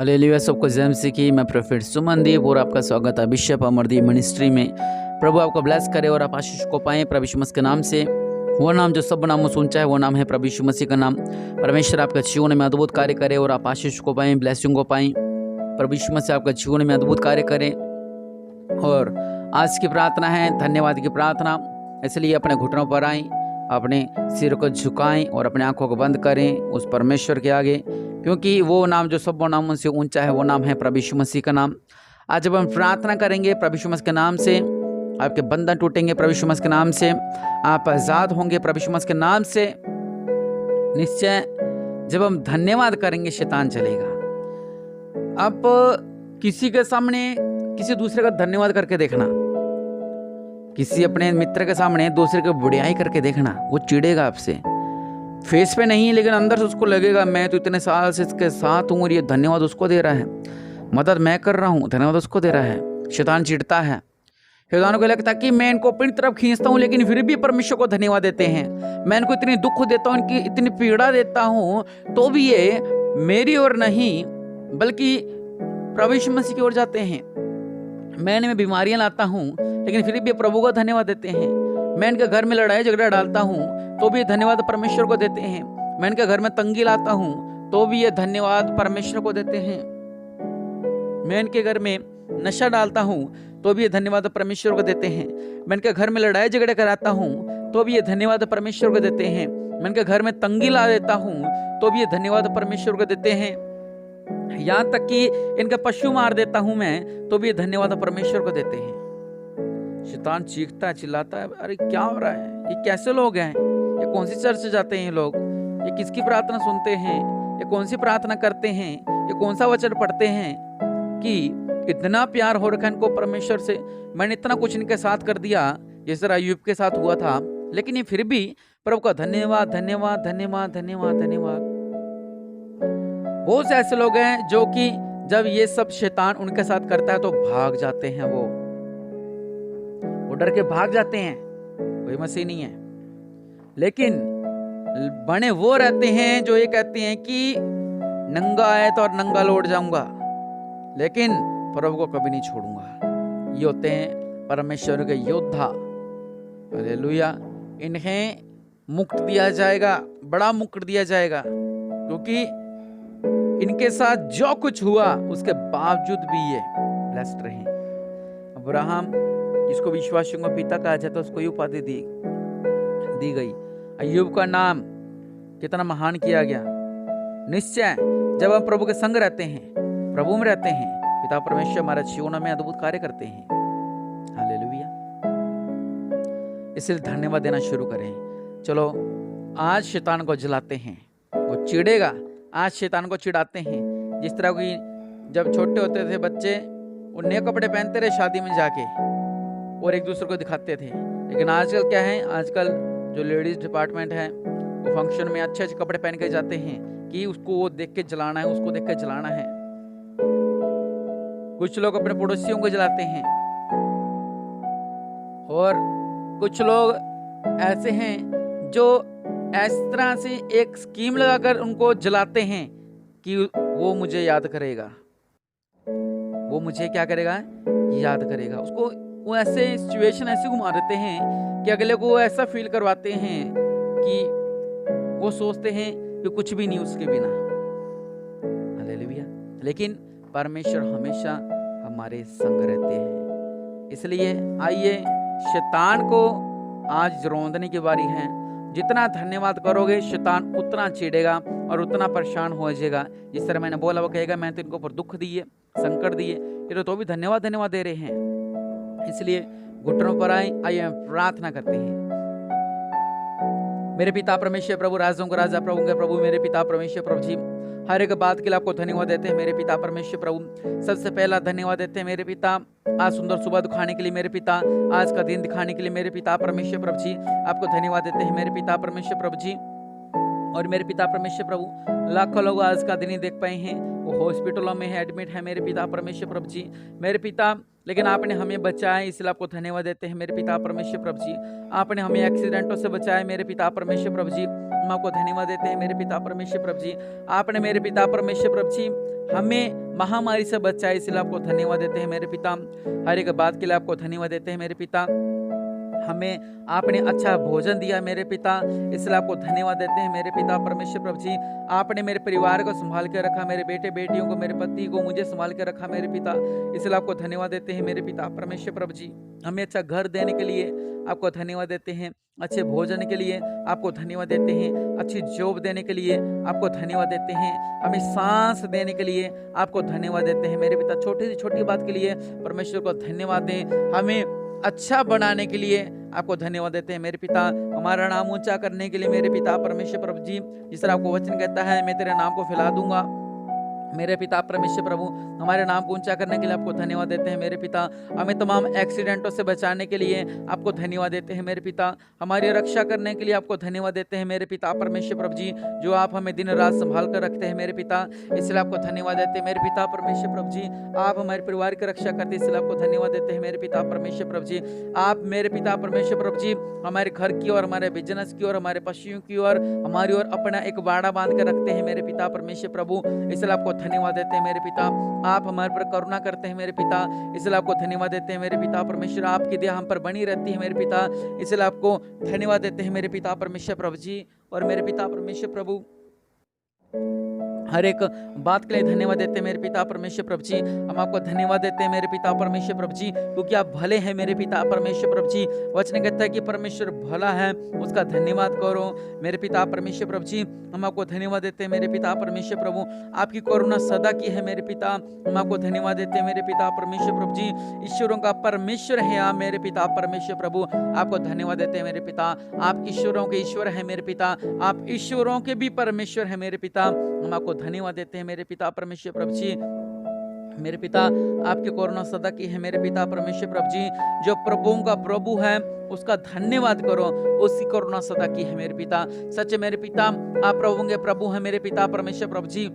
Hallelujah. सबको जय मसीह की। मैं प्रोफेट सुमनदीप और आपका स्वागत है बिशप अमरदीप मिनिस्ट्री में। प्रभु आपको ब्लेस करे और आप आशीष को पाएं प्रभु यीशु मसीह के नाम से। वो नाम जो सब नामों से ऊंचा है वो नाम है प्रभु यीशु मसीह का नाम। परमेश्वर आपके जीवन में अद्भुत कार्य करे और आप आशीष को पाएं, ब्लेसिंग को पाएं। प्रभु यीशु मसीह आपके जीवन में अद्भुत कार्य करें। और आज की प्रार्थना है धन्यवाद की प्रार्थना, इसलिए अपने घुटनों पर आएं, अपने सिर को झुकाएं और अपने आंखों को बंद करें उस परमेश्वर के आगे, क्योंकि वो नाम जो सब नामों से ऊंचा है वो नाम है प्रभु यीशु मसीह का नाम। आज जब हम प्रार्थना करेंगे प्रभु यीशु मसीह के नाम से, आपके बंधन टूटेंगे प्रभु यीशु मसीह के नाम से, आप आजाद होंगे प्रभु यीशु मसीह के नाम से। निश्चय जब हम धन्यवाद करेंगे शैतान चलेगा। अब किसी के सामने किसी दूसरे का धन्यवाद करके देखना, किसी अपने मित्र के सामने दूसरे की बुराई करके देखना, वो चिढ़ेगा आपसे। फेस पे नहीं लेकिन अंदर से उसको लगेगा मैं तो इतने साल से इसके साथ हूँ और ये धन्यवाद उसको दे रहा है, मदद मैं कर रहा हूँ, धन्यवाद उसको दे रहा है। शैतान चिढ़ता है, शैतान को लगता है कि मैं इनको अपनी तरफ खींचता हूँ लेकिन फिर भी परमेश्वर को धन्यवाद देते हैं। मैं इनको इतनी दुख देता हूँ, इनकी इतनी पीड़ा देता हूँ, तो भी ये मेरी ओर नहीं बल्कि प्रभु यीशु मसीह की ओर जाते हैं। मैं इनमें बीमारियां लाता हूँ लेकिन फिर भी प्रभु को धन्यवाद देते हैं। मैं इनके घर में लड़ाई झगड़ा डालता हूँ तो भी धन्यवाद परमेश्वर को देते हैं। मैं इनके घर में तंगी लाता हूँ तो भी ये धन्यवाद परमेश्वर को देते हैं। मैं इनके घर में नशा डालता हूँ तो भी ये धन्यवाद परमेश्वर को देते हैं। मैं इनके घर में लड़ाई झगड़े कराता हूँ तो भी ये धन्यवाद परमेश्वर को देते हैं। मैं इनके घर में तंगी ला देता हूँ तो भी ये धन्यवाद परमेश्वर को देते हैं। यहाँ तक कि इनका पशु मार देता हूं मैं तो भी ये धन्यवाद परमेश्वर को देते हैं। शैतान चीखता है, चिल्लाता है, अरे क्या हो रहा है, ये कैसे लोग हैं, ये कौन सी चर्च जाते हैं ये लोग, ये किसकी प्रार्थना सुनते हैं, ये कौन सी प्रार्थना करते हैं, ये कौन सा वचन पढ़ते हैं कि इतना प्यार हो रखा इनको परमेश्वर से। मैंने इतना कुछ इनके साथ कर दिया जिस तरह अय्यूब के साथ हुआ था, लेकिन ये फिर भी प्रभु का धन्यवाद धन्यवाद धन्यवाद धन्यवाद धन्यवाद। बहुत से ऐसे लोग हैं जो कि जब ये सब शैतान उनके साथ करता है तो भाग जाते हैं, वो डर के भाग जाते हैं, कोई मसीह नहीं है। लेकिन बने वो रहते हैं जो ये कहते हैं कि नंगा आए तो और नंगा लौट जाऊंगा लेकिन प्रभु को कभी नहीं छोड़ूंगा। ये होते हैं परमेश्वर के योद्धा। हालेलुया। इन्हें मुक्त दिया जाएगा, बड़ा मुक्त दिया जाएगा, क्योंकि इनके साथ जो कुछ हुआ उसके बावजूद भी ये ब्लेस्ड रहे। अब्राहम जिसको विश्वासियों का पिता कहा जाता है उसको ये उपाधि दी गई। अय्यूब का नाम कितना महान किया गया। निश्चय जब हम प्रभु के संग रहते हैं, प्रभु में रहते हैं, पिता परमेश्वर हमारे जीवन में अद्भुत कार्य करते हैं। हालेलुया। इसलिए धन्यवाद देना शुरू करें। चलो आज शैतान को जलाते हैं, वो चिढ़ेगा। आज शैतान को चिढ़ाते हैं। जिस तरह की जब छोटे होते थे बच्चे, वो नए कपड़े पहनते रहे शादी में जाके और एक दूसरे को दिखाते थे। लेकिन आजकल क्या है, आजकल जो लेडीज डिपार्टमेंट है वो फंक्शन में अच्छे अच्छे कपड़े पहन के जाते हैं कि उसको वो देख के जलाना है, उसको देख के जलाना है। कुछ लोग अपने पड़ोसियों को जलाते हैं और कुछ लोग ऐसे हैं जो इस तरह से एक स्कीम लगाकर उनको जलाते हैं कि वो मुझे याद करेगा, वो मुझे क्या करेगा, याद करेगा। उसको वो ऐसे सिचुएशन ऐसे घुमा देते हैं कि अगले को ऐसा फील करवाते हैं कि वो सोचते हैं कि कुछ भी नहीं उसके बिना। हालेलुया। लेकिन परमेश्वर हमेशा हमारे संग रहते हैं। इसलिए आइए शैतान को आज रोंदने की बारी है। जितना धन्यवाद करोगे शैतान उतना चिढ़ेगा और उतना परेशान हो जाएगा। जिस तरह मैंने बोला वो कहेगा मैं तो इनको पर दुख दिए, संकट दिए, ये तो भी धन्यवाद धन्यवाद दे रहे हैं। इसलिए घुटनों पर आइए हम प्रार्थना करते हैं। मेरे पिता परमेश्वर प्रभु, राजाओं का राजा, प्रभु के प्रभु, मेरे पिता परमेश्वर प्रभु जी, हर एक बात के लिए आपको धन्यवाद देते हैं मेरे पिता परमेश्वर प्रभु। सबसे पहला धन्यवाद देते हैं मेरे पिता आज सुंदर सुबह दिखाने के लिए, मेरे पिता आज का दिन दिखाने के लिए, मेरे पिता परमेश्वर प्रभु जी आपको धन्यवाद देते हैं मेरे पिता परमेश्वर प्रभु जी। और मेरे पिता परमेश्वर प्रभु लाखों लोग आज का दिन ही देख पाए हैं, वो हॉस्पिटलों में है, एडमिट है मेरे पिता परमेश्वर प्रभु जी। मेरे पिता लेकिन आपने हमें बचाया, इसलिए आपको धन्यवाद देते हैं मेरे पिता परमेश्वर प्रभु जी। आपने हमें एक्सीडेंटों से बचाया मेरे पिता परमेश्वर प्रभु जी, हम आपको धन्यवाद देते हैं मेरे पिता परमेश्वर प्रभु जी। आपने मेरे पिता परमेश्वर प्रभु जी हमें महामारी से बचाए, इसलिए आपको धन्यवाद देते हैं मेरे पिता। हर एक बात के लिए आपको धन्यवाद देते हैं मेरे पिता। हमें आपने अच्छा भोजन दिया मेरे पिता, इसलिए आपको धन्यवाद देते हैं मेरे पिता परमेश्वर प्रभु जी। आपने मेरे परिवार को संभाल के रखा, मेरे बेटे बेटियों को, मेरे पति को, मुझे संभाल के रखा मेरे पिता, इसलिए आपको धन्यवाद देते हैं मेरे पिता परमेश्वर प्रभु जी। हमें अच्छा घर देने के लिए आपको धन्यवाद देते हैं, अच्छे भोजन के लिए आपको धन्यवाद देते हैं, अच्छी जॉब देने के लिए आपको धन्यवाद देते हैं, हमें सांस देने के लिए आपको धन्यवाद देते हैं मेरे पिता। छोटी सी छोटी बात के लिए परमेश्वर को धन्यवाद दें। हमें अच्छा बनाने के लिए आपको धन्यवाद देते हैं मेरे पिता। हमारा नाम ऊंचा करने के लिए मेरे पिता परमेश्वर प्रभु जी, जिस तरह आपको वचन कहता है, मैं तेरे नाम को फैला दूंगा मेरे पिता परमेश्वर प्रभु। हमारे नाम को ऊंचा करने के लिए आपको धन्यवाद देते हैं मेरे पिता। हमें तमाम एक्सीडेंटों से बचाने के लिए आपको धन्यवाद देते हैं मेरे पिता। हमारी रक्षा करने के लिए आपको धन्यवाद देते हैं मेरे पिता परमेश्वर प्रभु जी, जो आप हमें दिन रात संभाल कर रखते हैं मेरे पिता, इसलिए आपको धन्यवाद देते हैं मेरे पिता परमेश्वर प्रभु जी। आप हमारे परिवार की रक्षा करते हैं, इसलिए आपको धन्यवाद देते हैं मेरे पिता परमेश्वर प्रभु जी। आप मेरे पिता परमेश्वर प्रभु जी हमारे घर की ओर, हमारे बिजनेस की ओर, हमारे पशुओं की ओर, हमारी ओर अपना एक बाड़ा बांध कर रखते हैं मेरे पिता परमेश्वर प्रभु, इसलिए आपको धन्यवाद देते हैं मेरे पिता। आप हमारे पर करुणा करते हैं मेरे पिता, इसलिए आपको धन्यवाद देते हैं मेरे पिता परमेश्वर। आपकी दया हम पर बनी रहती है मेरे पिता, इसलिए आपको धन्यवाद देते हैं मेरे पिता परमेश्वर प्रभु जी। और मेरे पिता परमेश्वर प्रभु हर एक बात के लिए धन्यवाद देते हैं मेरे पिता परमेश्वर प्रभु जी। हम आपको धन्यवाद देते हैं मेरे पिता परमेश्वर प्रभु जी, क्योंकि आप भले हैं मेरे पिता परमेश्वर प्रभु जी। वचन कहता है कि परमेश्वर भला है, उसका धन्यवाद करो मेरे पिता परमेश्वर प्रभु जी। हम आपको धन्यवाद देते हैं मेरे पिता परमेश्वर प्रभु, आपकी करुणा सदा की है मेरे पिता। हम आपको धन्यवाद देते हैं मेरे पिता परमेश्वर प्रभु जी। ईश्वरों का परमेश्वर है आप मेरे पिता परमेश्वर प्रभु, आपको धन्यवाद देते हैं मेरे पिता। आप ईश्वरों के ईश्वर है मेरे पिता, आप ईश्वरों के भी परमेश्वर है मेरे पिता। हम आपको धन्यवाद देते हैं मेरे पिता परमेश्वर प्रभु जी। मेरे पिता आपकी करुणा सदा की है मेरे पिता परमेश्वर प्रभु जी। जो प्रभुओं का प्रभु है उसका धन्यवाद करो, उसकी करुणा सदा की है मेरे पिता। सच मेरे पिता आप प्रभुओं के प्रभु हैं मेरे पिता परमेश्वर प्रभु जी।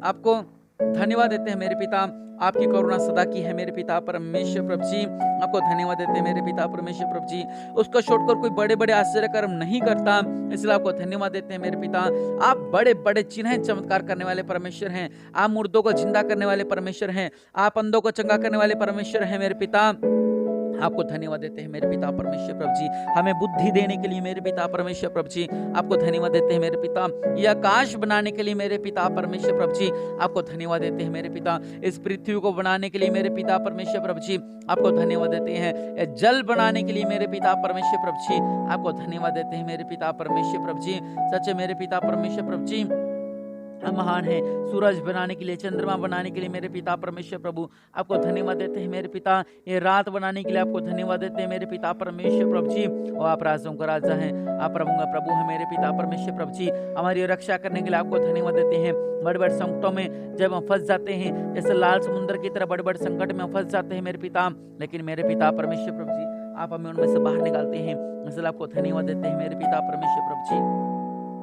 आपको धन्यवाद देते हैं मेरे पिता, आपकी करुणा सदा की है मेरे पिता परमेश्वर प्रभु जी। आपको धन्यवाद देते हैं मेरे पिता परमेश्वर प्रभु जी। उसको छोड़कर कोई बड़े बड़े आश्चर्य कर्म नहीं करता, इसलिए आपको धन्यवाद देते हैं मेरे पिता। आप बड़े बड़े चिन्ह चमत्कार करने वाले परमेश्वर हैं, आप मुर्दों को जिंदा करने वाले परमेश्वर हैं, आप अंधों को चंगा करने वाले परमेश्वर हैं मेरे पिता। आपको धन्यवाद देते हैं मेरे पिता परमेश्वर प्रभु जी। हमें बुद्धि देने के लिए मेरे पिता परमेश्वर प्रभु जी आपको धन्यवाद देते हैं मेरे पिता। ये आकाश बनाने के लिए मेरे पिता परमेश्वर प्रभु जी आपको धन्यवाद देते हैं मेरे पिता। इस पृथ्वी को बनाने के लिए मेरे पिता परमेश्वर प्रभु जी आपको धन्यवाद देते हैं। जल बनाने के लिए मेरे पिता परमेश्वर प्रभु जी आपको धन्यवाद देते हैं मेरे पिता परमेश्वर प्रभु जी। सच्चे मेरे पिता परमेश्वर प्रभु जी हम महान है। सूरज बनाने के लिए, चंद्रमा बनाने के लिए मेरे पिता परमेश्वर प्रभु आपको धन्यवाद देते हैं मेरे पिता। ये रात बनाने के लिए आपको धन्यवाद देते हैं मेरे पिता परमेश्वर प्रभु जी। और आप राजों का राजा हैं, आप प्रभुओं का प्रभु हैं मेरे पिता परमेश्वर प्रभु जी। हमारी रक्षा करने के लिए आपको धन्यवाद देते हैं। बड़े बड़े संकटों में जब हम फंस जाते हैं, जैसे लाल समुद्र की तरह बड़े बड़े संकट में हम फंस जाते हैं मेरे पिता, लेकिन मेरे पिता परमेश्वर प्रभु जी आप हमें उनमें से बाहर निकालते हैं, इसलिए आपको धन्यवाद देते हैं मेरे पिता परमेश्वर प्रभु जी।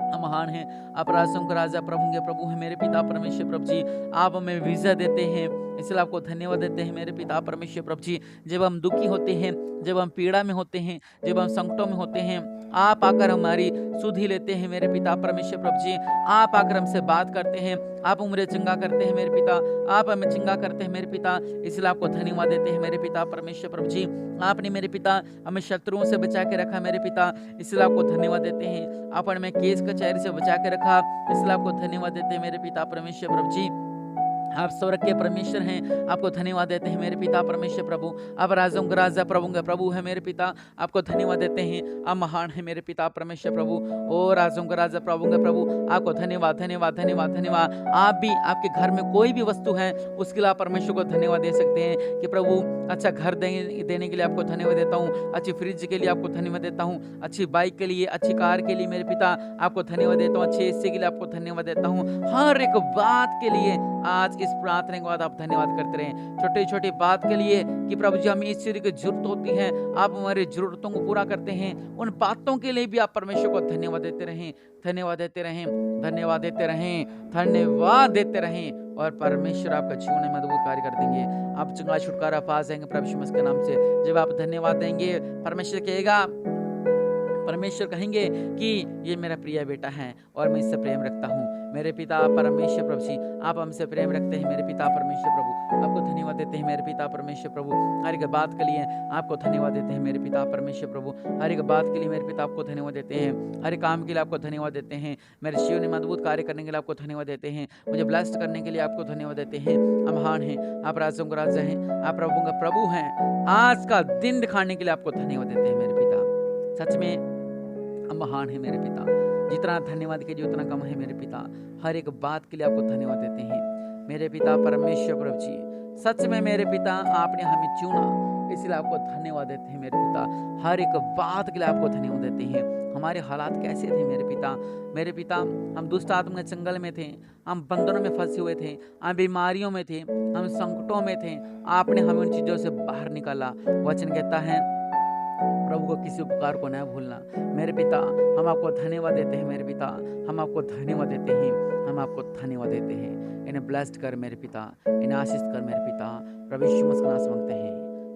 हम महान हैं, आप राजों का राजा प्रभु के प्रभु हैं मेरे पिता परमेश्वर प्रभु जी। आप हमें विजय देते हैं, इसलिए आपको धन्यवाद देते हैं मेरे पिता परमेश्वर प्रभु जी। जब हम दुखी होते हैं, जब हम पीड़ा में होते हैं, जब हम संकटों में होते हैं, आप आकर हमारी सुधि लेते हैं मेरे पिता परमेश्वर प्रभु जी। आप आकर हमसे बात करते हैं, आप उम्र चंगा करते हैं मेरे पिता, आप हमें चंगा करते हैं मेरे पिता, इसलिए आपको धन्यवाद देते हैं मेरे पिता परमेश्वर प्रभु जी। आपने मेरे पिता हमें शत्रुओं से बचा के रखा मेरे पिता, इसलिए आपको धन्यवाद देते हैं। आपने हमें केस कचहरी से बचा के रखा, इसलिए आपको धन्यवाद देते हैं मेरे पिता परमेश्वर प्रभु जी। आप स्वर्ग के परमेश्वर हैं, आपको धन्यवाद देते हैं मेरे पिता परमेश्वर प्रभु। आप राजों का राजा प्रभु का प्रभु है मेरे पिता, आपको धन्यवाद देते हैं। आप महान है मेरे पिता परमेश्वर प्रभु। ओ राजों का राजा प्रभु का प्रभु आपको धन्यवाद धन्यवाद धन्यवाद धन्यवाद। आप भी, आपके घर में कोई भी वस्तु है उसके लिए आप परमेश्वर को धन्यवाद दे सकते हैं कि प्रभु अच्छा घर देने के लिए आपको धन्यवाद देता हूँ, अच्छी फ्रिज के लिए आपको धन्यवाद देता हूँ, अच्छी बाइक के लिए, अच्छी कार के लिए मेरे पिता आपको धन्यवाद देता हूँ, अच्छे एसी के लिए आपको धन्यवाद देता हूँ। हर एक बात के लिए आज इस प्रार्थना के बाद आप धन्यवाद करते रहें, छोटी छोटी बात के लिए कि प्रभु जी हमें इस चीज की जरूरत होती है, आप हमारी जरूरतों को पूरा करते हैं। उन बातों के लिए भी आप परमेश्वर को धन्यवाद देते रहें, धन्यवाद देते रहें, धन्यवाद देते रहें, धन्यवाद देते रहें। और परमेश्वर आपका जीवन में अद्भुत कार्य कर देंगे। आप चंगा छुटकारा पा जाएंगे प्रभु यीशु मसीह के नाम से। जब आप धन्यवाद देंगे, परमेश्वर कहेगा, परमेश्वर कहेंगे कि ये मेरा प्रिय बेटा है और मैं इससे प्रेम रखता हूँ। मेरे पिता परमेश्वर प्रभु जी आप हमसे प्रेम रखते हैं मेरे पिता परमेश्वर प्रभु। आपको धन्यवाद देते हैं मेरे पिता परमेश्वर प्रभु। हर एक बात के लिए आपको धन्यवाद देते हैं मेरे पिता परमेश्वर प्रभु। हर एक बात के लिए मेरे पिता आपको धन्यवाद देते हैं। हर एक काम के लिए आपको धन्यवाद देते हैं। मेरे जीवन में अद्भुत कार्य करने के लिए आपको धन्यवाद देते हैं। मुझे ब्लेस्ड करने के लिए आपको धन्यवाद देते हैं। आप महान हैं, आप राजाओं का राजा हैं, आप प्रभु का प्रभु हैं। आज का दिन दिखाने के लिए आपको धन्यवाद देते हैं मेरे पिता। सच में आप महान हैं मेरे पिता। जितना धन्यवाद कीजिए उतना कम है मेरे पिता। हर एक बात के लिए आपको धन्यवाद देते हैं मेरे पिता परमेश्वर प्रभु जी। सच में मेरे पिता आपने हमें चुना, इसलिए आपको धन्यवाद देते हैं मेरे पिता। हर एक बात के लिए आपको धन्यवाद देते हैं। हमारे हालात कैसे थे मेरे पिता? मेरे पिता हम दुष्ट आत्मा के जंगल में थे, हम बंधनों में फंसे हुए थे, हम बीमारियों में थे, हम संकटों में थे। आपने हमें उन चीज़ों से बाहर निकाला। वचन कहता है प्रभु को किसी उपकार को न भूलना। मेरे पिता हम आपको धन्यवाद देते हैं मेरे पिता। हम आपको धन्यवाद देते हैं, हम आपको धन्यवाद देते हैं। इन्हें ब्लेस्ड कर मेरे पिता, इन्हें आशीष कर मेरे पिता। प्रभु यीशु मसीह का नाम से मांगते हैं,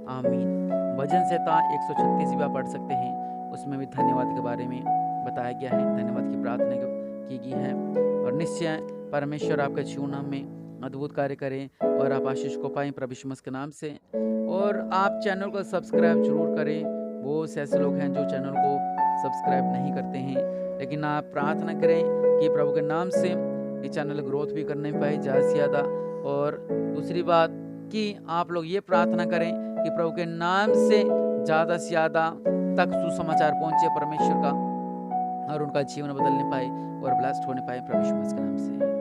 आमीन। भजन संहिता 136 भी आप पढ़ सकते हैं, उसमें भी धन्यवाद के बारे में बताया गया है, धन्यवाद की प्रार्थना की गई है। और निश्चय परमेश्वर आपके जीवन में अद्भुत कार्य करें और आप आशीष को पाएं प्रभु यीशु मसीह के नाम से। और आप चैनल को सब्सक्राइब जरूर करें। वो ऐसे लोग हैं जो चैनल को सब्सक्राइब नहीं करते हैं, लेकिन आप प्रार्थना करें कि प्रभु के नाम से ये चैनल ग्रोथ भी करने पाए ज़्यादा से ज़्यादा। और दूसरी बात कि आप लोग ये प्रार्थना करें कि प्रभु के नाम से ज़्यादा से ज़्यादा तक सुसमाचार पहुँचे परमेश्वर का, और उनका जीवन बदलने पाए और ब्लेस्ड होने पाए प्रभु यीशु मसीह के नाम से।